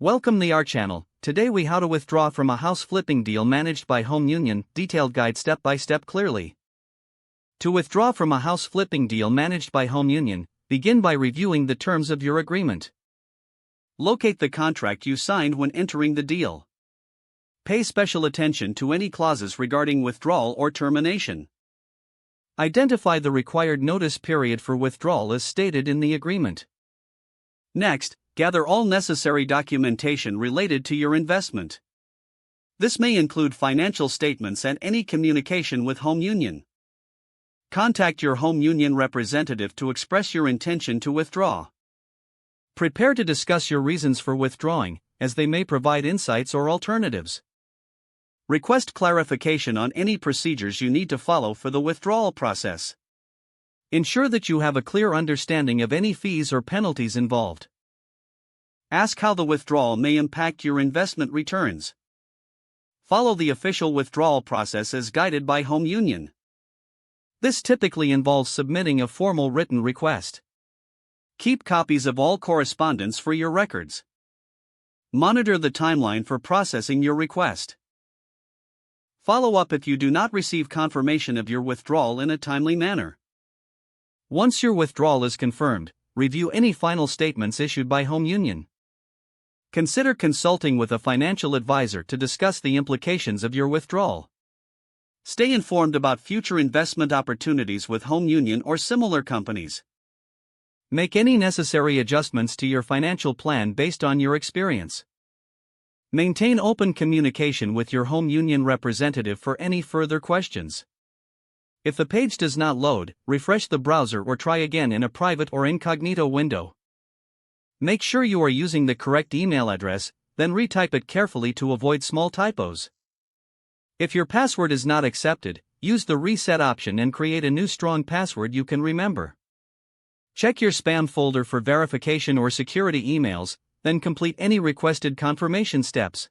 Welcome to our channel. Today we how to withdraw from a house flipping deal managed by HomeUnion, detailed guide step by step clearly. To withdraw from a house flipping deal managed by HomeUnion, begin by reviewing the terms of your agreement. Locate the contract you signed when entering the deal. Pay special attention to any clauses regarding withdrawal or termination. Identify the required notice period for withdrawal as stated in the agreement. Next, gather all necessary documentation related to your investment. This may include financial statements and any communication with HomeUnion. Contact your HomeUnion representative to express your intention to withdraw. Prepare to discuss your reasons for withdrawing, as they may provide insights or alternatives. Request clarification on any procedures you need to follow for the withdrawal process. Ensure that you have a clear understanding of any fees or penalties involved. Ask how the withdrawal may impact your investment returns. Follow the official withdrawal process as guided by HomeUnion. This typically involves submitting a formal written request. Keep copies of all correspondence for your records. Monitor the timeline for processing your request. Follow up if you do not receive confirmation of your withdrawal in a timely manner. Once your withdrawal is confirmed, review any final statements issued by HomeUnion. Consider consulting with a financial advisor to discuss the implications of your withdrawal. Stay informed about future investment opportunities with HomeUnion or similar companies. Make any necessary adjustments to your financial plan based on your experience. Maintain open communication with your HomeUnion representative for any further questions. If the page does not load, refresh the browser or try again in a private or incognito window. Make sure you are using the correct email address, then retype it carefully to avoid small typos. If your password is not accepted, use the reset option and create a new strong password you can remember. Check your spam folder for verification or security emails, then complete any requested confirmation steps.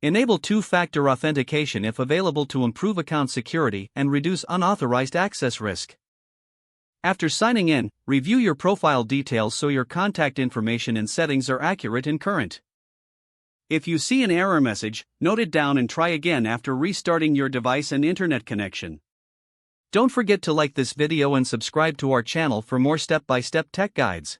Enable two-factor authentication if available to improve account security and reduce unauthorized access risk. After signing in, review your profile details so your contact information and settings are accurate and current. If you see an error message, note it down and try again after restarting your device and internet connection. Don't forget to like this video and subscribe to our channel for more step-by-step tech guides.